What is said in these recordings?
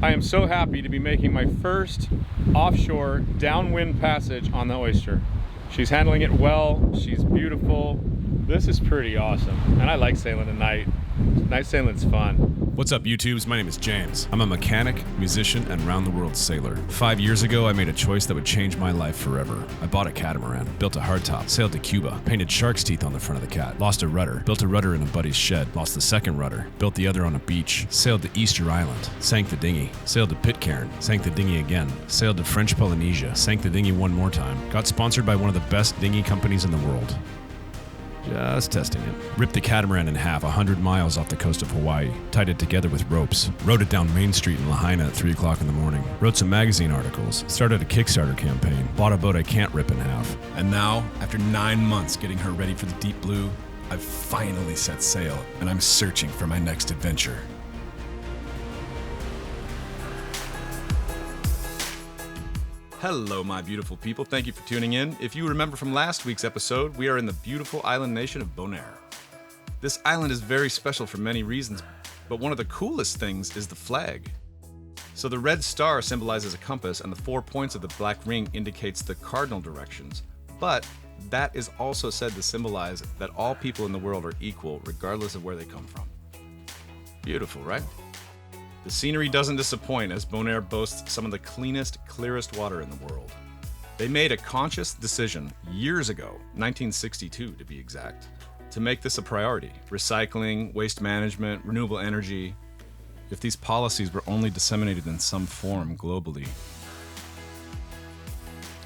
I am so happy to be making my first offshore downwind passage on the Oyster. She's handling it well, she's beautiful. This is pretty awesome, and I like sailing at night. Night sailing's fun. What's up, YouTubes? My name is James. I'm a mechanic, musician, and round-the-world sailor. 5 years ago, I made a choice that would change my life forever. I bought a catamaran, built a hardtop, sailed to Cuba, painted shark's teeth on the front of the cat, lost a rudder, built a rudder in a buddy's shed, lost the second rudder, built the other on a beach, sailed to Easter Island, sank the dinghy, sailed to Pitcairn, sank the dinghy again, sailed to French Polynesia, sank the dinghy one more time, got sponsored by one of the best dinghy companies in the world. Just testing it. Ripped the catamaran in half 100 miles off the coast of Hawaii, tied it together with ropes, rode it down Main Street in Lahaina at 3 o'clock in the morning, wrote some magazine articles, started a Kickstarter campaign, bought a boat I can't rip in half. And now, after 9 months getting her ready for the deep blue, I've finally set sail, and I'm searching for my next adventure. Hello, my beautiful people. Thank you for tuning in. If you remember from last week's episode, we are in the beautiful island nation of Bonaire. This island is very special for many reasons, but one of the coolest things is the flag. So the red star symbolizes a compass, and the 4 points of the black ring indicates the cardinal directions. But that is also said to symbolize that all people in the world are equal, regardless of where they come from. Beautiful, right? The scenery doesn't disappoint, as Bonaire boasts some of the cleanest, clearest water in the world. They made a conscious decision years ago, 1962 to be exact, to make this a priority. Recycling, waste management, renewable energy. If these policies were only disseminated in some form globally.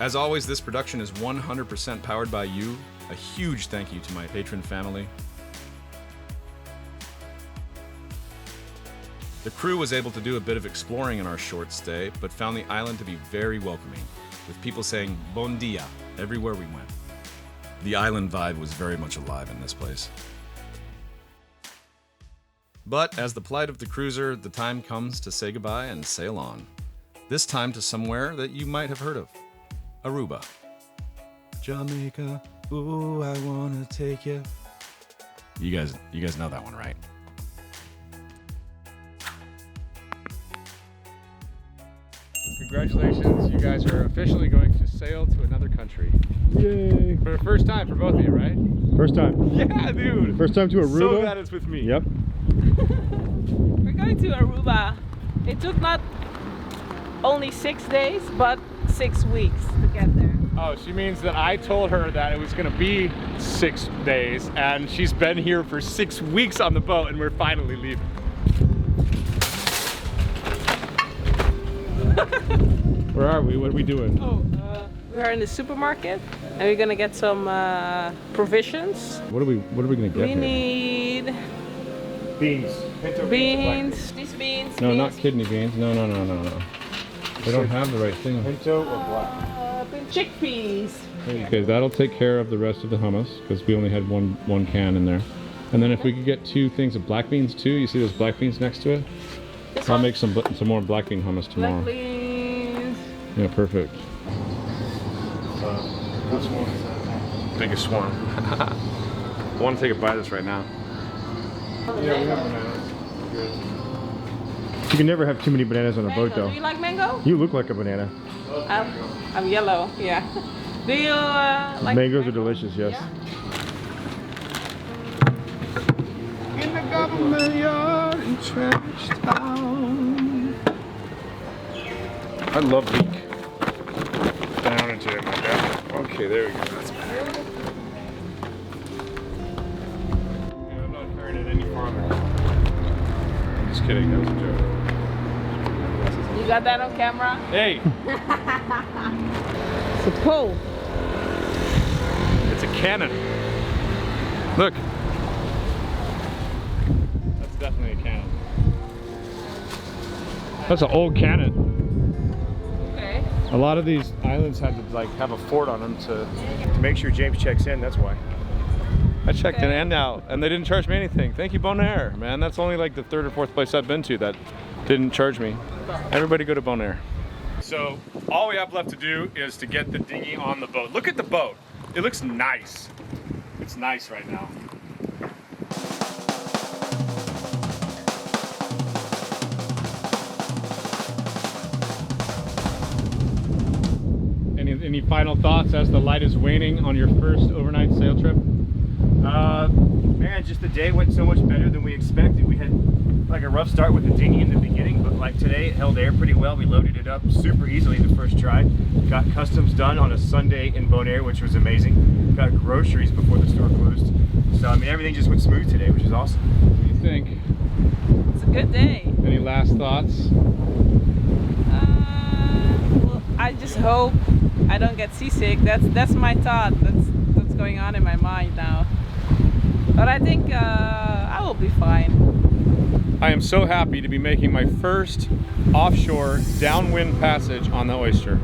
As always, this production is 100% powered by you. A huge thank you to my patron family. The crew was able to do a bit of exploring in our short stay, but found the island to be very welcoming, with people saying bon dia everywhere we went. The island vibe was very much alive in this place. But as the plight of the cruiser, the time comes to say goodbye and sail on. This time to somewhere that you might have heard of. Aruba. Jamaica, ooh, I wanna take you. You guys know that one, right? Congratulations, you guys are officially going to sail to another country. Yay! For the first time for both of you, right? First time. Yeah, dude! First time to Aruba. So glad it's with me. Yep. We're going to Aruba. It took not only 6 days, but 6 weeks to get there. Oh, she means that I told her that it was going to be 6 days, and she's been here for 6 weeks on the boat, and we're finally leaving. Where are we? What are we doing? We're in the supermarket, and we're gonna get some provisions. What are we gonna get We here? need Beans. beans. These beans. No, beans. not kidney beans. No. They don't have the right thing. Pinto or black? Chickpeas. Okay, that'll take care of the rest of the hummus because we only had one can in there. And then if we could get 2 things of black beans too, you see those black beans next to it? I'll make some more black bean hummus tomorrow. Black beans. Yeah, perfect. This one. Biggest one. I want to take a bite of this right now. Yeah, we have bananas. Good. You can never have too many bananas on a boat, though. Do you like mango? You look like a banana. I'm yellow. Yeah. Do you like Mangoes are delicious, yes. Yeah? In the government yard in Trench Town. I love leak. Down into it, my God. Okay, there we go. That's better. Yeah, I'm not carrying it any farther. I'm just kidding. That was a joke. You got that on camera? Hey, It's a pull. it's a cannon. Look. That's definitely a cannon. That's an old cannon. Okay. A lot of these islands had to like have a fort on them to make sure James checks in. That's why. I checked in and out, and they didn't charge me anything. Thank you, Bonaire, man. That's only like the 3rd or 4th place I've been to that didn't charge me. Everybody go to Bonaire. So all we have left to do is to get the dinghy on the boat. Look at the boat. It looks nice. It's nice right now. any final thoughts as the light is waning on your first overnight sail trip? Man, just the day went so much better than we expected. We had like a rough start with the dinghy in the beginning, but like today it held air pretty well. We loaded it up super easily the first try. Got customs done on a Sunday in Bonaire, which was amazing. Got groceries before the store closed. So I mean, everything just went smooth today, which is awesome. What do you think? It's a good day. Any last thoughts? Well, I just hope I don't get seasick. That's my thought. That's going on in my mind now. But I think I will be fine. I am so happy to be making my first offshore downwind passage on the Oyster.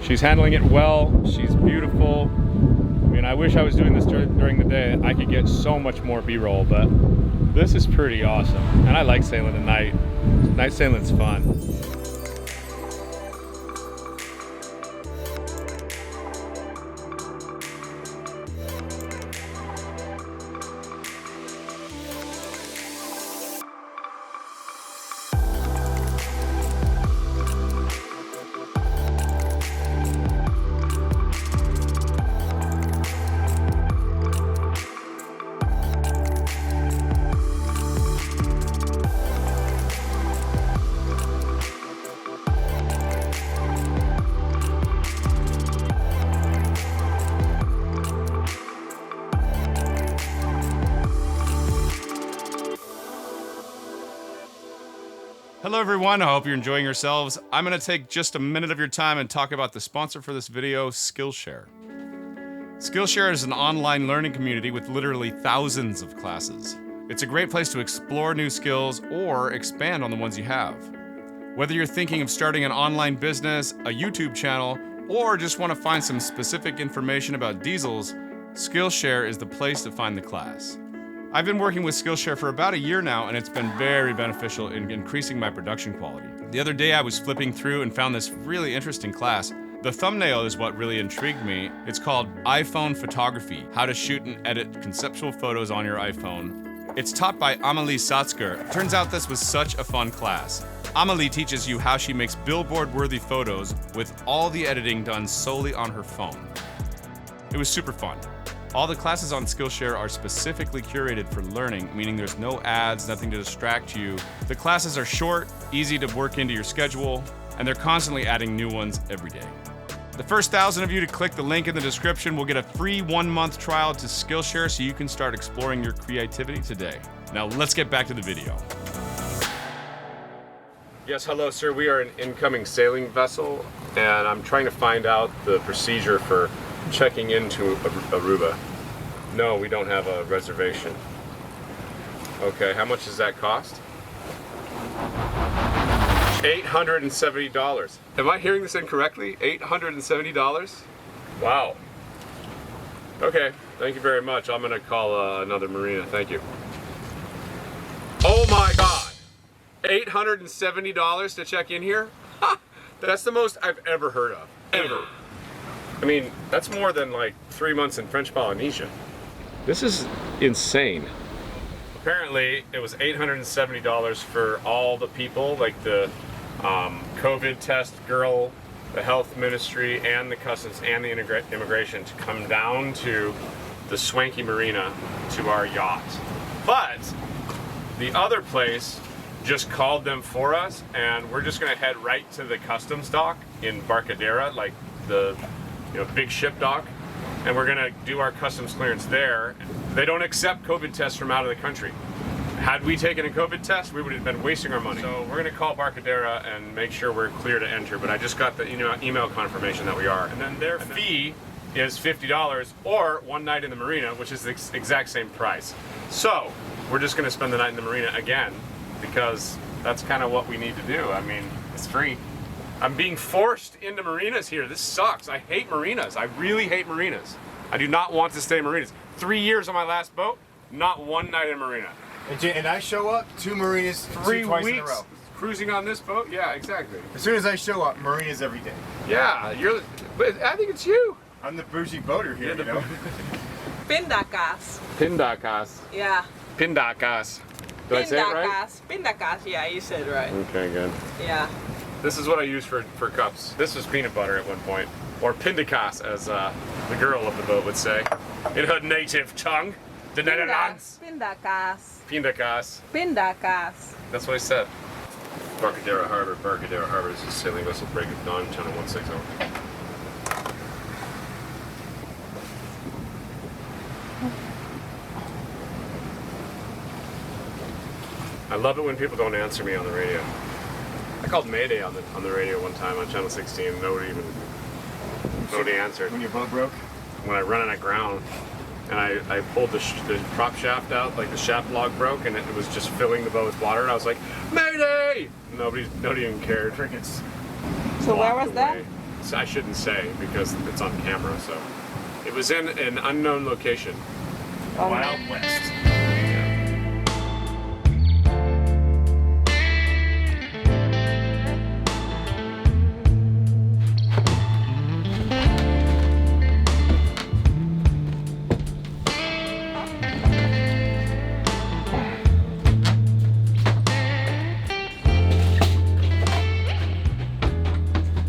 She's handling it well. She's beautiful. I mean, I wish I was doing this during the day. I could get so much more B-roll, but this is pretty awesome. And I like sailing at night. Night sailing's fun. Hello everyone, I hope you're enjoying yourselves. I'm going to take just a minute of your time and talk about the sponsor for this video, Skillshare. Skillshare is an online learning community with literally thousands of classes. It's a great place to explore new skills or expand on the ones you have. Whether you're thinking of starting an online business, a YouTube channel, or just want to find some specific information about diesels, Skillshare is the place to find the class. I've been working with Skillshare for about a year now, and it's been very beneficial in increasing my production quality. The other day I was flipping through and found this really interesting class. The thumbnail is what really intrigued me. It's called iPhone Photography, How to Shoot and Edit Conceptual Photos on Your iPhone. It's taught by Amelie Satzker. Turns out this was such a fun class. Amelie teaches you how she makes billboard-worthy photos with all the editing done solely on her phone. It was super fun. All the classes on Skillshare are specifically curated for learning, meaning there's no ads, nothing to distract you. The classes are short, easy to work into your schedule, and they're constantly adding new ones every day. The first 1,000 of you to click the link in the description will get a free 1-month trial to Skillshare so you can start exploring your creativity today. Now let's get back to the video. Yes, hello sir, we are an incoming sailing vessel and I'm trying to find out the procedure for checking into Aruba. No, we don't have a reservation. Okay, how much does that cost? $870. Am I hearing this incorrectly? $870? Wow. Okay, thank you very much. I'm gonna call another marina, thank you. Oh my God! $870 to check in here? Ha! That's the most I've ever heard of, ever. I mean, that's more than like 3 months in French Polynesia. This is insane. Apparently, it was $870 for all the people, like the COVID test girl, the health ministry, and the customs and the immigration to come down to the swanky marina to our yacht. But the other place just called them for us, and we're just gonna head right to the customs dock in Barcadera, like the big ship dock, and we're gonna do our customs clearance there. They don't accept COVID tests from out of the country. Had we taken a COVID test, we would have been wasting our money. So we're gonna call Barcadera and make sure we're clear to enter, but I just got the email confirmation that we are. And then their fee is $50 or 1 night in the marina, which is the exact same price. So we're just gonna spend the night in the marina again because that's kind of what we need to do. I mean, it's free. I'm being forced into marinas here. This sucks. I hate marinas. I really hate marinas. I do not want to stay in marinas. 3 years on my last boat, not 1 night in a marina. And I show up, 2 marinas, 3 twice weeks in a row. cruising on this boat? Yeah, exactly. As soon as I show up, marinas every day. Yeah, but I think it's you. I'm the bougie boater here, you know? Pindakaas. Pindakaas. Yeah. Pindakaas. Did I say it right? Pindakaas. Pindakaas. Yeah, you said it right. Okay, good. Yeah. This is what I use for cups. This was peanut butter at one point. Or pindakaas, as the girl of the boat would say. In her native tongue. The Netherlands. Pindakaas. Pindakaas. Pindakaas. That's what I said. Barcadero Harbor. Barcadero Harbor is a sailing vessel break of dawn, channel 160. I love it when people don't answer me on the radio. I called Mayday on the radio one time on channel 16 and nobody answered. When your boat broke? When I run aground and I pulled the prop shaft out, like the shaft log broke and it was just filling the boat with water and I was like, Mayday! Nobody even cared. Crickets. So where was that? So I shouldn't say because it's on camera, so. It was in an unknown location. Oh, Wild West.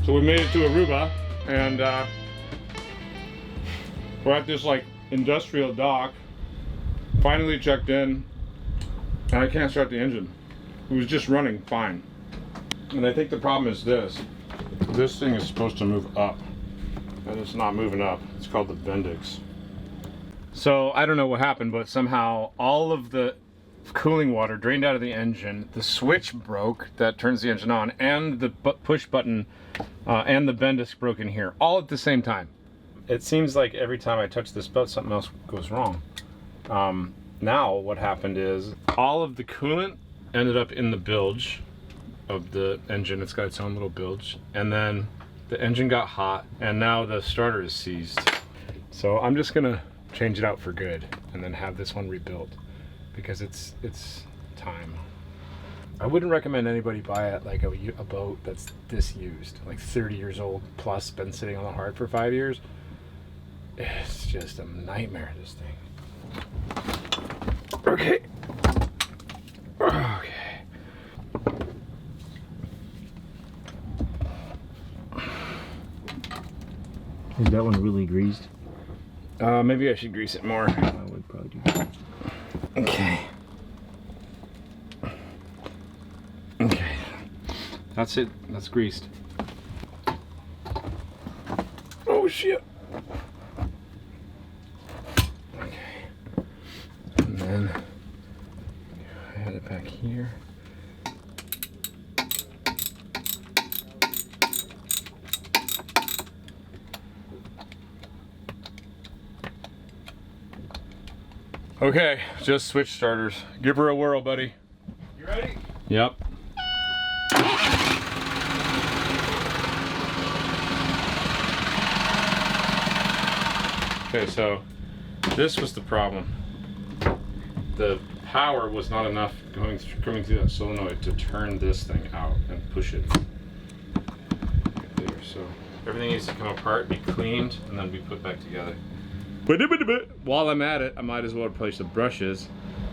So we made it to Aruba, and we're at this like industrial dock. Finally checked in, and I can't start the engine. It was just running fine. And I think the problem is this. This thing is supposed to move up, and it's not moving up. It's called the Bendix. So I don't know what happened, but somehow all of the cooling water drained out of the engine, the switch broke that turns the engine on, and the push button and the Bendix broke in here, all at the same time. It seems like every time I touch this boat, something else goes wrong. Now what happened is all of the coolant ended up in the bilge of the engine. It's got its own little bilge, and then the engine got hot, and now the starter is seized. So I'm just gonna change it out for good and then have this one rebuilt because it's time. I wouldn't recommend anybody buy like a boat that's disused, like 30 years old plus, been sitting on the hard for 5 years. It's just a nightmare, this thing. Okay. Okay. Is that one really greased? Maybe I should grease it more. I would probably do that. Okay. Okay. That's it. That's greased. Oh shit. Okay. And then I had it back here. Okay, just switch starters. Give her a whirl, buddy. You ready? Yep. Okay, so this was the problem. The power was not enough coming through that solenoid to turn this thing out and push it there. So everything needs to come apart, be cleaned, and then be put back together. While I'm at it, I might as well replace the brushes.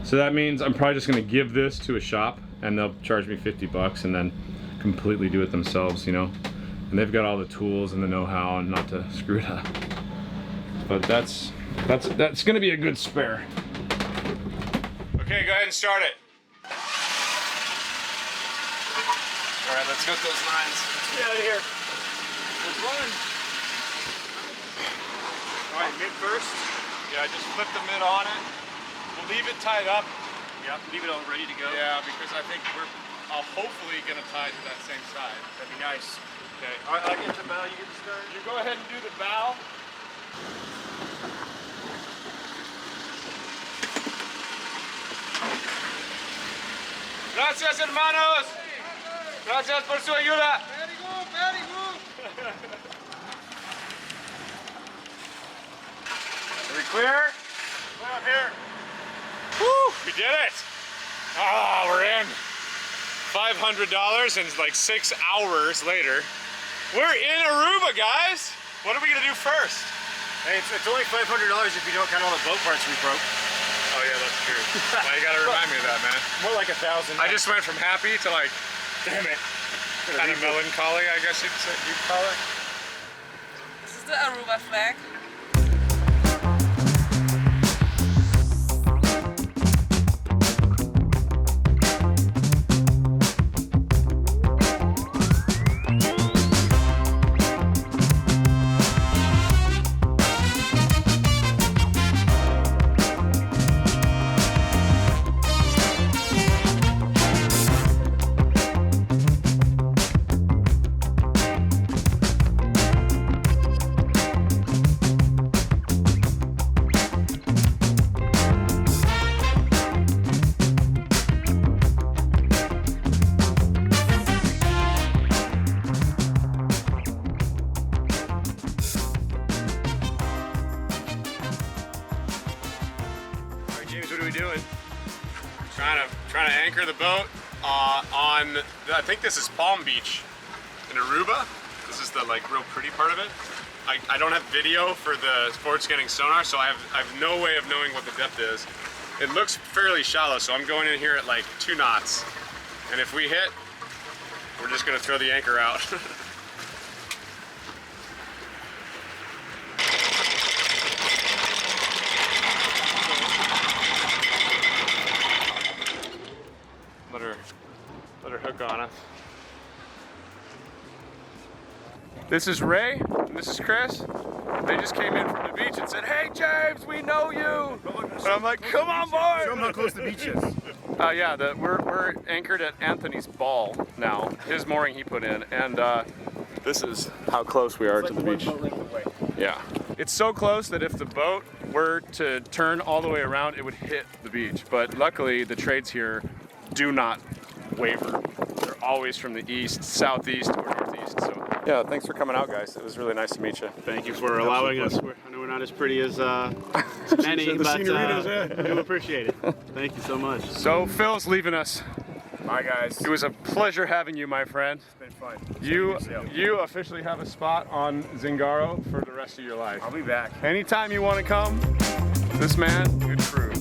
So that means I'm probably just gonna give this to a shop and they'll charge me 50 bucks and then completely do it themselves, you know? And they've got all the tools and the know-how and not to screw it up. But that's gonna be a good spare. Okay, go ahead and start it. All right, let's get those lines. Let's get out of here. Let's run. All right, mid first. Yeah, just flip the mid on it. We'll leave it tied up. Yep, leave it all ready to go. Yeah, because I think we're hopefully gonna tie to that same side. That'd be nice. Okay. I'll get the bow, you get the stern. You go ahead and do the bow. Gracias, hermanos. Gracias por su ayuda. Very good, very good. Are we clear? Clear up here. Woo! We did it! Ah, we're in. $500 and like 6 hours later. We're in Aruba, guys! What are we gonna do first? Hey, it's only $500 if you don't count all the boat parts we broke. Oh yeah, that's true. Well, you gotta remind me of that, man. More like 1,000. I just went from happy to like, damn it. Kind of melancholy, I guess you'd call it. This is the Aruba flag. Trying to anchor the boat on, I think this is Palm Beach in Aruba. This is the like real pretty part of it. I don't have video for the forward scanning sonar, so I have no way of knowing what the depth is. It looks fairly shallow, so I'm going in here at like 2 knots. And if we hit, we're just gonna throw the anchor out. Let her hook on us. This is Ray, and this is Chris. They just came in from the beach and said, "Hey James, we know you." And I'm like, "Come on, boy." Show them how close the beach is. Yeah, we're anchored at Anthony's ball now. His mooring he put in, and this is how close we are to the beach. Yeah, it's so close that if the boat were to turn all the way around, it would hit the beach. But luckily, the trades here do not waver. They're always from the east, southeast, or northeast. So yeah, thanks for coming out, guys. It was really nice to meet you. Thank you for allowing us. I know we're not as pretty as many, but we do appreciate it. Thank you so much. So Phil's leaving us. Bye, guys. It was a pleasure having you, my friend. It's been fun. You officially have a spot on Zingaro for the rest of your life. I'll be back. Anytime you want to come, this man, good crew.